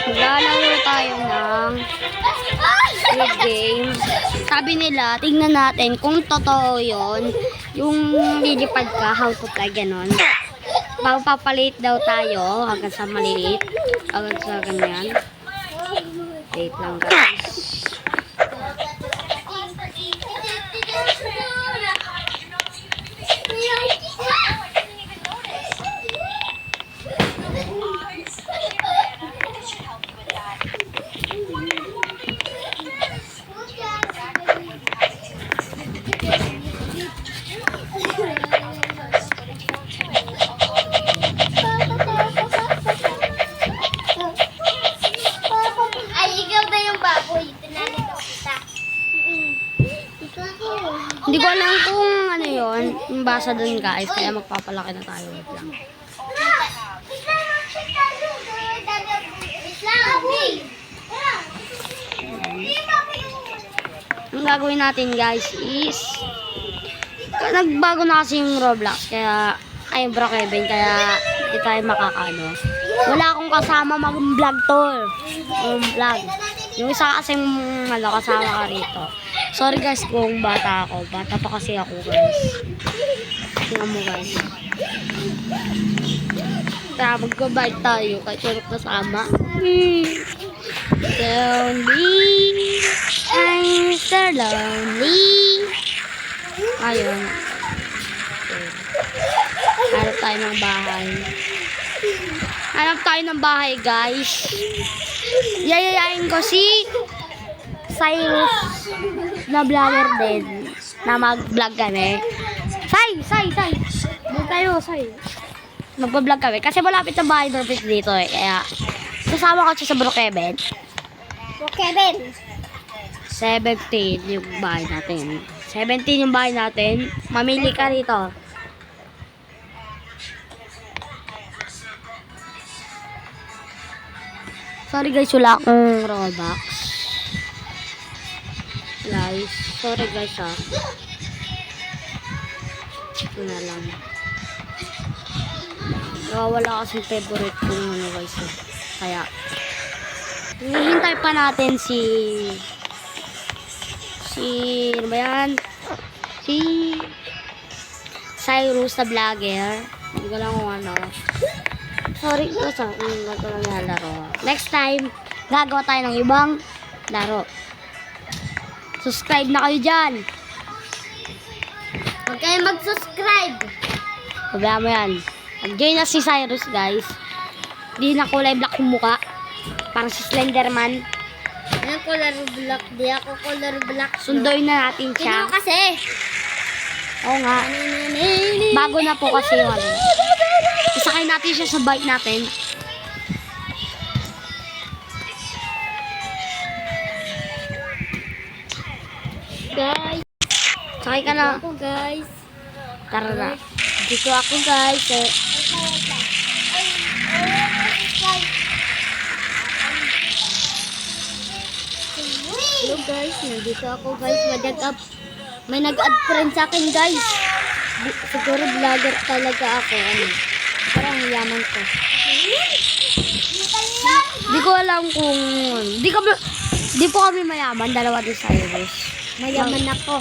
Maglalaro tayo ng Squid Game. Sabi nila, tingnan natin kung totoo yun. Yung lilipad ka, how to play, ganon. Papalit daw tayo hanggang sa maliit. Hanggang sa ganyan. Wait lang guys. Hindi ko alam kung ano yun, yung basa dun guys, kaya magpapalaki na tayo. Wait lang. Ang gagawin natin guys is, nagbago na kasi yung Roblox, kaya, ay Brookhaven, kaya hindi tayo makakano. Wala akong kasama mag-vlog to. Vlog. Yung isa kasing kasama ka rito. Sorry guys kung bata ako. Bata pa kasi ako guys. Tingnan mo guys. Tara, mag-bite tayo. Kahit yung kasama. Lonely. I'm so lonely. Ayun. Hanap tayo ng bahay. Hanap tayo ng bahay guys. Yayayain ko si Cyrus na vlogger din na mag-vlog kami. Say! Doon tayo, Say. Mag-vlog kami. Kasi malapit ang bahay dito eh. Kaya, sasama ko siya sa Brookhaven. Brookhaven? 17 yung bahay natin. 17 yung bahay natin. Mamili ka rito. Sorry guys, wala akong Robux. Guys, sorry guys ha. Ito na lang. Wala kasing favorite kong ano guys. Kaya, hihintay pa natin ano ba yan? Si Cyrus na vlogger. Hindi ko lang kung ano. Sorry, ito lang yung laro. Next time, gagawa tayo ng ibang laro. Subscribe na kayo dyan. Huwag kayo mag-subscribe. Sabihan mo yan. Mag-join na si Cyrus, guys. Di na kulay black yung muka. Parang si Slenderman. Ano color black? Di ako color black. Sundoy na natin siya. Sino kasi? Oo nga. Bago na po kasi yung ano. Isakay natin siya sa bike natin. Guys. Sakay ka na. Ako guys. Tara na. Dito ako guys. Hello guys. Nandito ako guys. May nag-add friend sa akin guys. Siguro vlogger talaga ako. Ano? Parang yaman ko. Di ko alam kung... Di po kami mayaman. Dalawa din sa Cyrus. Mayaman ako.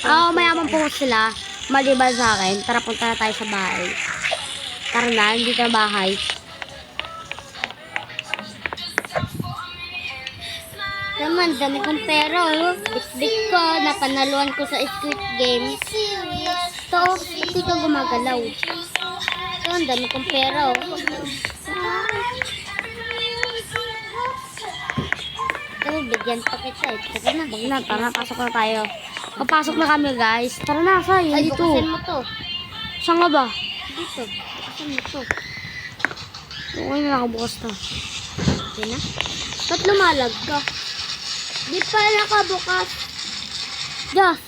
Oo, mayaman po sila. Maliban sa akin. Tara, punta na tayo sa bahay. Tara na, hindi ka bahay. Naman, dami kong pera. Oh. Bit-bit ko. Napanaluan ko sa Squid Game. Ito, hindi ka gumagalaw. Ito, ang dami kong pera. Oh. Ito, bigyan pa kita. Tara na. Huwag na, tara, pasok na tayo. Papasok na kami, guys. Tara na, Say. Ay, Dito. bukasin mo to. Saan nga ba? Dito. Bukasin mo to. Okay na, nakabukas na. Okay na? Ba't lumalag ka? Di pa nakabukas. Diyos.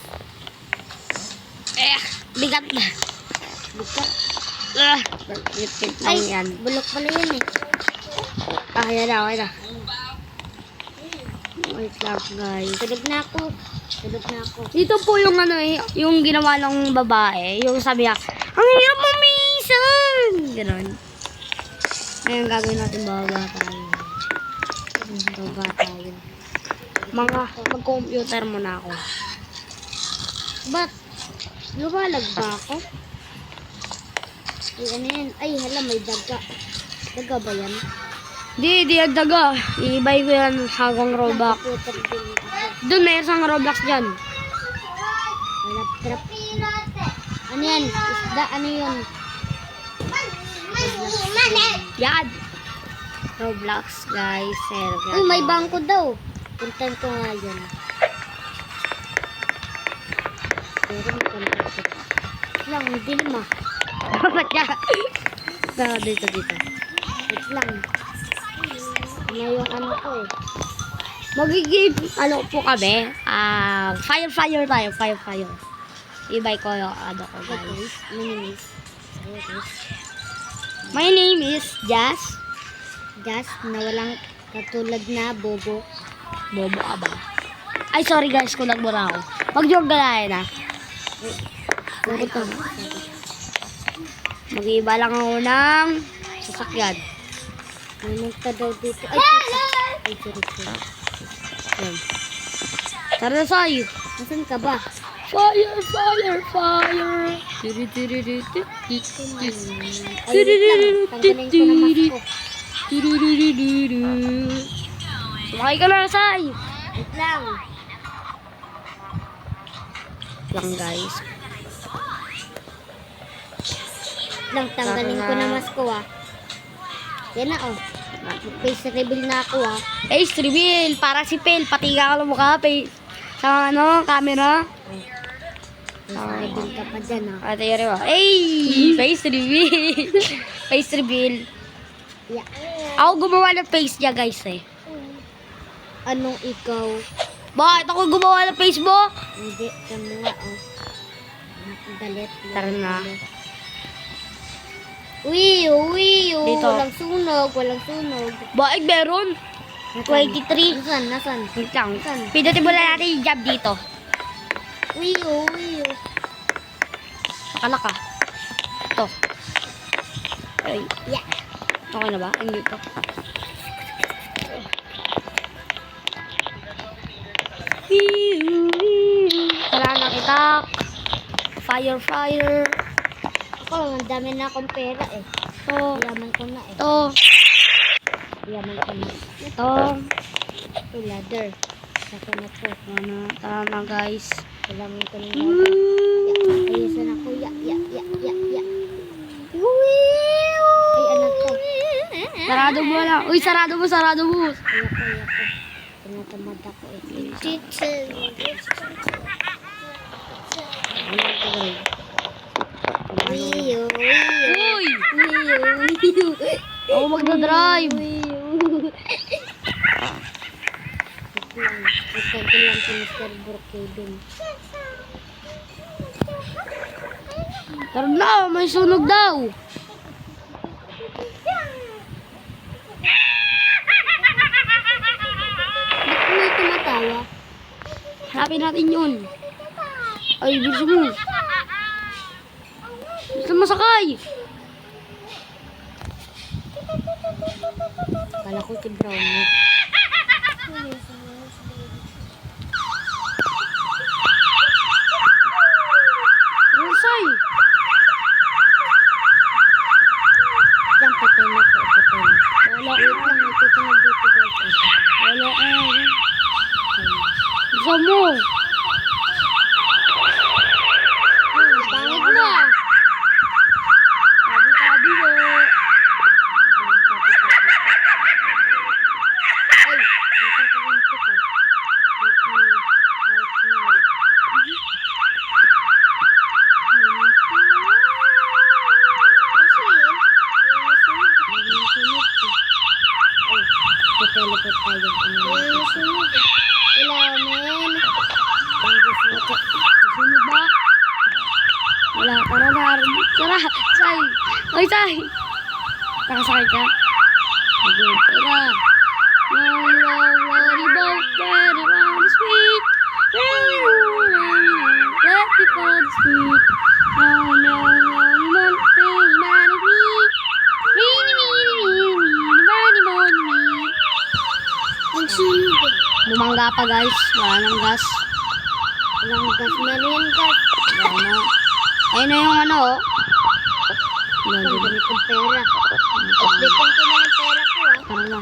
Bigat na. Bukas. Lipit lang Ay, yan. bulok pala yan eh. Yan na, okay na. Wait lang, guys. Tulog na ako. Dito po yung ano eh, yung ginawa ng babae. Yung sabi niya, ang hirap mamisan! Ganon. Ngayon gagawin natin baba tayo. Baba tayo. Mag-computer muna ako. Ba't? Lumalag ba ako? Ay, ano yan? Ay, hala, may daga. Daga ba yan? Di agdaga. I-buy ko yan hanggang Roblox. Computer din ako. Doon, may isang Roblox dyan. Wala, trap. Ano yan? Isda, ano yun? Yan. Roblox, guys. Server. Uy, may bangko daw. Puntan ko nga yun. Pero may kontak ko. Lang, hindi naman. Ba't ka? Dito. Wait lang. Ano yung ano ko eh. Magiging, ano po kami? Fire tayo. Fire. I-buy ko yung ano ko, guys. Minimis. My name is Jazz. Gas na walang katulad na bobo. Bobo ka ba? Ay, sorry guys, kulag muna ako. Mag-joke galayan na. Bakit to? Mag-iiba lang ako ng sasakyan. May nagta daw dito. Ay, pusa. Ay, sorry. Yan. Tara na sa'yo. Nasaan ka ba? Fire! Ay, wait lang. Tanggalin ko na mask ko. Sumakay ka na, Say! Wait lang. Lang, guys. Lang, tanggalin ko na mask ko ah. Yan na oh. Face reveal na ako ah. Face reveal! Para si Pel. Pati ka lang mukha. Sa camera. Face reveal ka pa dyan ah. Ate yun ba? Hey! Face reveal! Face reveal. Yeah. Ako gumawa ng face niya, guys eh. Anong ikaw? Bakit ako gumawa ng face mo? Hindi, kamo nga oh. Galit. Tara na. Uy. Dito. Walang sunog. Bakit meron? 23. Nasaan? Wait lang. Saan? Pindutin mo na natin yung job dito. Uy. Akala ka. Ito. Ay. Yeah. Okay na ba? Ang dito. Wala na kita. Fire. Ako, ang dami na akong pera eh. Ito. Yaman ko na eh. Ito. Yaman ko na. Ito. Ito, ladder. Saka na to. Tara na, guys. Kailangan ko ng ladder. Ayusan ako. Ya. Ay, ano to? Sarado mo lang. Uy, sarado mo. Ayoko. Tinatamad ako eh. Uy! Ako magdadrive. Ito lang si Mr. Brookhaven. Tara na, may sunog daw. Ba't may tumatawa? Hanapin natin yun. Ay, bilisan mo. Bilisan mo sakay. Kala ko si Brownie. Rusay. Diyan, patay na ko. Wala. Wait lang, may tutunog dito guys. Wala. Bilisan mo. Pangit mo ah. Tabi mo. Ay, sasasakin ko to. Let me out now. Teleport tayo. Ilamen. Sunod ba? Wala. Tara na. Tara. Say. Oy, Say. Nakasakay ka? Sige. Tara. Worry about that around the street. Let me go the street. No, money me. Money me. bumangga pa guys. Wala nang gas. Walang gas. Meron yan gas. Wala na. Ayun na yung ano oh. Ang Yan, dami kong pera. Update ko na ng pera ko ah. Tara na.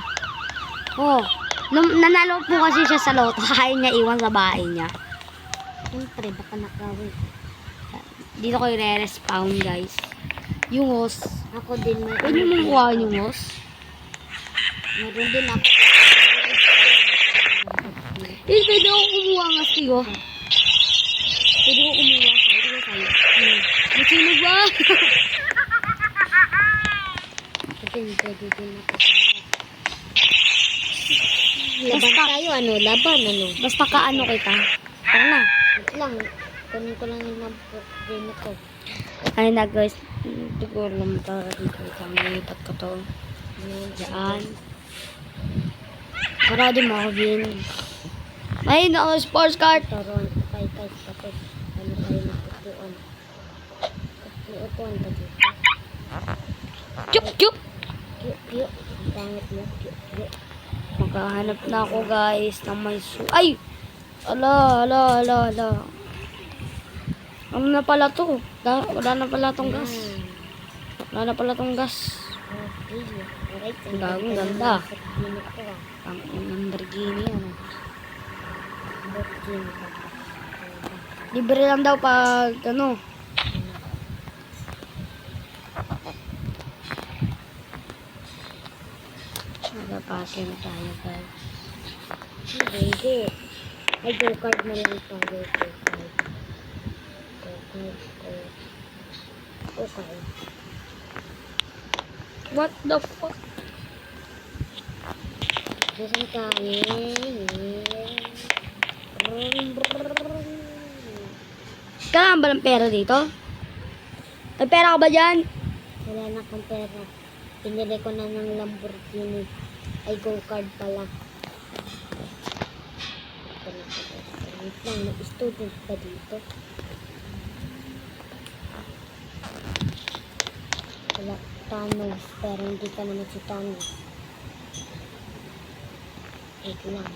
Oh, nanalo po kasi siya sa loto. Kaya niya iwan sa bahay niya. Siyempre, baka nakawin. Dito ko i-respawn guys. Yung host. Ako din may... Pwede mo makuha yung host? Meron din ako. Pwede ako kumuha ng astigo. Pwede ko kumuha sa'yo. Masinog ba? Pwede din ako. Laban tayo, ano? Laban, ano? Basta kaano kita. Tara na. Wait lang. Kunin ko lang yung rin ako. Ayun na guys. Siguro naman talaga dito. Isang lipat ko to. Diyan. Para di mo ako din. Ayun ako sports card. Taron, kay tapos. Ano tayo nakutuan? Upuan ka dito. Chup chup. Cute. Ang pangit mo. Cute. Maghahanap na ako guys ng may ay! Ala. Ano na pala to? Wala na pala tong gas. Wala na pala tong gas. Alright. Ang ganda. Ang Lamborghini ano. Libre lang daw pag ano. Nagpapake na tayo guys. Hindi. Ay, go-card na lang tayo. Okay. What the fuck? Nasaan tayo? Kailangan ba ng pera dito? May pera ka ba dyan? Wala na akong pera. Pinili ko na ng Lamborghini. Ay, go-card pala. Wait lang, mag-student pa dito. Wala, Thanos. Pero hindi ka naman si Thanos. Wait lang.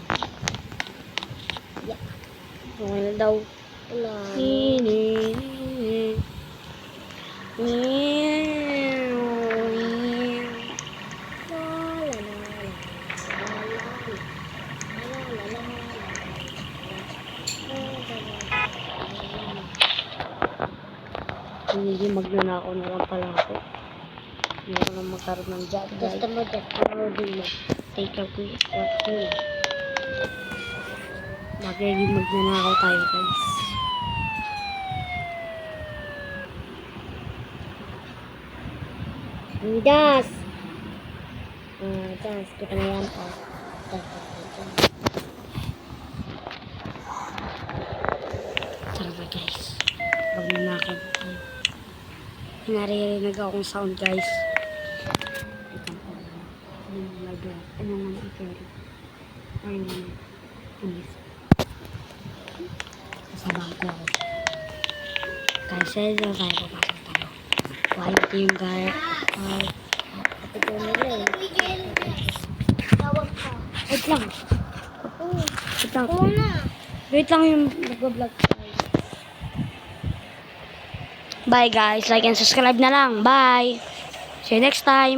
Yeah. Okay na daw. Wala. Hindi magnanakaw na lang pala ako. Hindi ako na magkaroon ng job guys. Gusto mo, downloadin mo. Take a quick shot here. Magiging magnanakaw tayo guys. Das! Das. Kita na yan. Das. Tara na guys. Magnanakaw tayo. Naririnig akong sound guys. Ano nga ang pera? Ayun na. Pulis. Kasama ko ako. Guys, sa'yo tayo papasok tayo. White team guys. Ate ko nila eh. Tawag ka. Wait lang. Wait lang. Wait lang yung nag-vlog tayo. Bye guys. Like and subscribe na lang. Bye. See you next time.